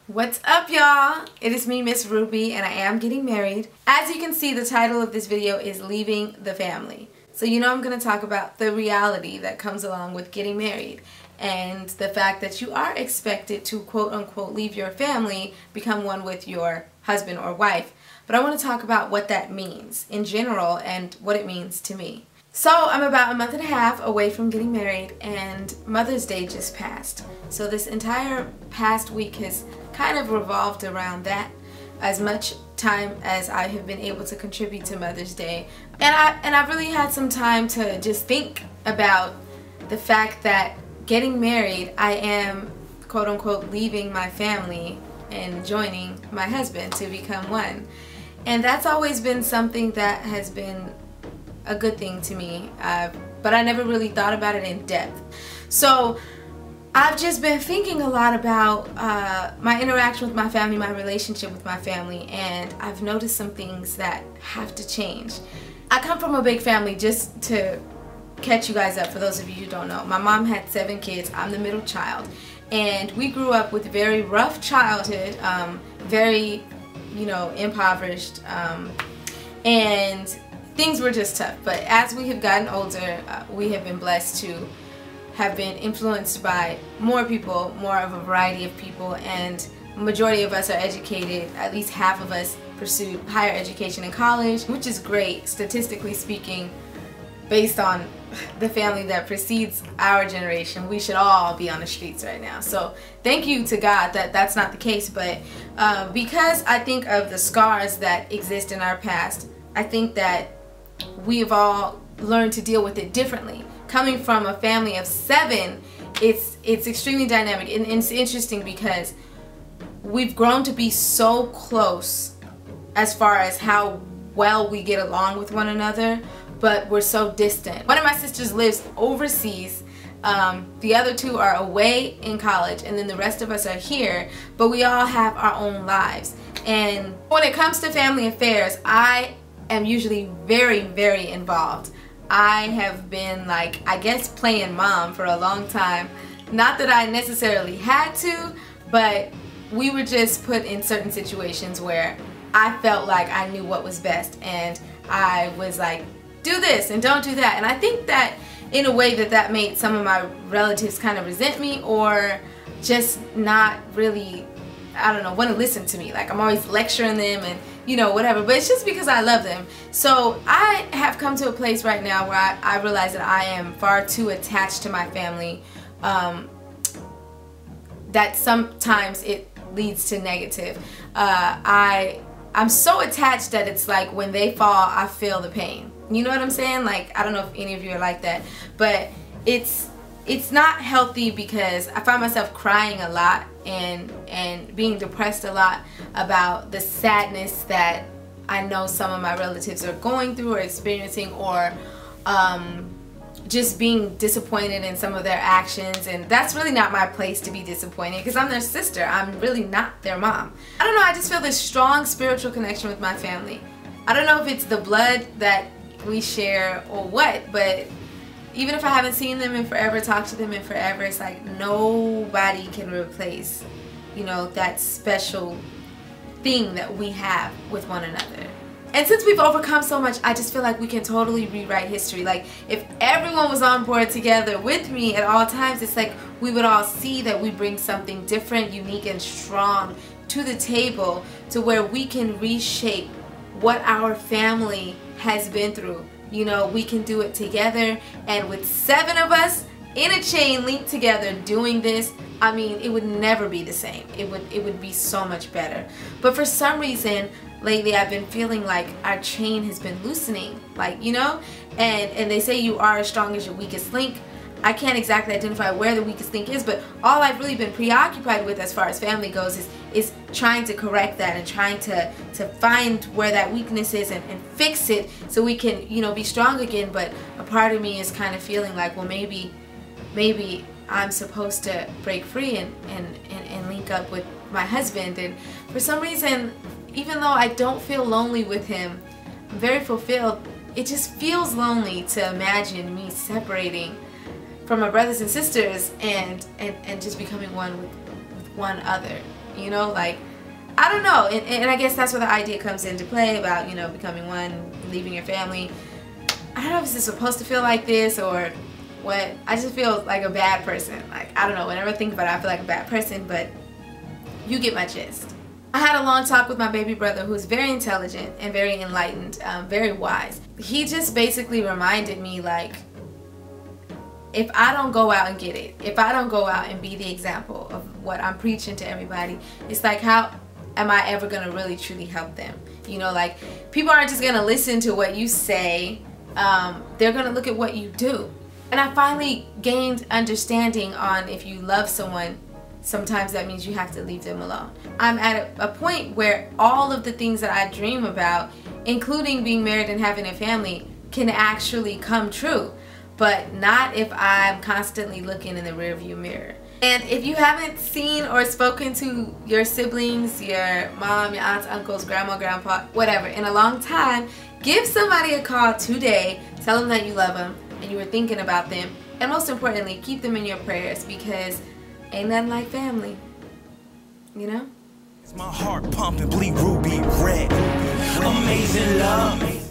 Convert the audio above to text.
What's up, y'all? It is me, Miss Ruby, and I am getting married. As you can see, the title of this video is Leaving the Family. So you know I'm going to talk about the reality that comes along with getting married and the fact that you are expected to quote-unquote leave your family, become one with your husband or wife. But I want to talk about what that means in general and what it means to me. So I'm about a month and a half away from getting married, and Mother's Day just passed. So this entire past week has kind of revolved around that, as much time as I have been able to contribute to Mother's Day. And I've really had some time to just think about the fact that getting married, I am quote unquote leaving my family and joining my husband to become one. And that's always been something that has been a good thing to me, but I never really thought about it in depth. So I've just been thinking a lot about my interaction with my family, my relationship with my family, and I've noticed some things that have to change. I come from a big family, just to catch you guys up for those of you who don't know. My mom had 7 kids, I'm the middle child, and we grew up with very rough childhood, very, you know, impoverished, and things were just tough. But as we have gotten older, we have been blessed to have been influenced by more people, more of a variety of people, and majority of us are educated. At least half of us pursued higher education in college, which is great, statistically speaking, based on the family that precedes our generation. We should all be on the streets right now. So thank you to God that that's not the case. But because I think of the scars that exist in our past, I think that we've all learned to deal with it differently. Coming from a family of 7, it's extremely dynamic, and it's interesting because we've grown to be so close as far as how well we get along with one another, but we're so distant. One of my sisters lives overseas, the other 2 are away in college, and then the rest of us are here, but we all have our own lives. And when it comes to family affairs, I am usually very, very involved. I have been, like, I guess, playing mom for a long time. Not that I necessarily had to, but we were just put in certain situations where I felt like I knew what was best, and I was like, do this and don't do that. And I think that in a way that made some of my relatives kind of resent me, or just not really, I don't know, want to listen to me. Like, I'm always lecturing them and, you know, whatever, but it's just because I love them. So I have come to a place right now where I realize that I am far too attached to my family, that sometimes it leads to negative. I'm so attached that it's like when they fall, I feel the pain. You know what I'm saying? Like, I don't know if any of you are like that, but it's not healthy, because I find myself crying a lot and being depressed a lot about the sadness that I know some of my relatives are going through or experiencing, or just being disappointed in some of their actions. And that's really not my place to be disappointed, because I'm their sister. I'm really not their mom. I don't know, I just feel this strong spiritual connection with my family. I don't know if it's the blood that we share or what, but even if I haven't seen them in forever, talked to them in forever, it's like nobody can replace, you know, that special thing that we have with one another. And since we've overcome so much, I just feel like we can totally rewrite history. Like, if everyone was on board together with me at all times, it's like we would all see that we bring something different, unique, and strong to the table, to where we can reshape what our family has been through. You know, we can do it together, and with 7 of us in a chain linked together doing this, I mean, it would never be the same. It would be so much better. But for some reason lately, I've been feeling like our chain has been loosening, like, you know, and they say you are as strong as your weakest link. I can't exactly identify where the weakest link is, but all I've really been preoccupied with as far as family goes is trying to correct that, and trying to find where that weakness is and fix it, so we can, you know, be strong again. But a part of me is kind of feeling like, well, maybe I'm supposed to break free and link up with my husband. And for some reason, even though I don't feel lonely with him, I'm very fulfilled, it just feels lonely to imagine me separating from my brothers and sisters and just becoming one with one other. you know, like, I don't know, and I guess that's where the idea comes into play about, you know, becoming one, leaving your family. I don't know if it's supposed to feel like this or what. I just feel like a bad person. Like, I don't know, whenever I think about it, I feel like a bad person, but you get my gist. I had a long talk with my baby brother, who's very intelligent and very enlightened, very wise. He just basically reminded me, like, if I don't go out and get it, if I don't go out and be the example of what I'm preaching to everybody, it's like, how am I ever going to really truly help them? You know, like, people aren't just going to listen to what you say. They're going to look at what you do. And I finally gained understanding on, if you love someone, sometimes that means you have to leave them alone. I'm at a point where all of the things that I dream about, including being married and having a family, can actually come true. But not if I'm constantly looking in the rearview mirror. And if you haven't seen or spoken to your siblings, your mom, your aunts, uncles, grandma, grandpa, whatever, in a long time, give somebody a call today. Tell them that you love them and you were thinking about them. And most importantly, keep them in your prayers, because ain't nothing like family, you know? My heart pumping, bleed ruby red. Amazing love.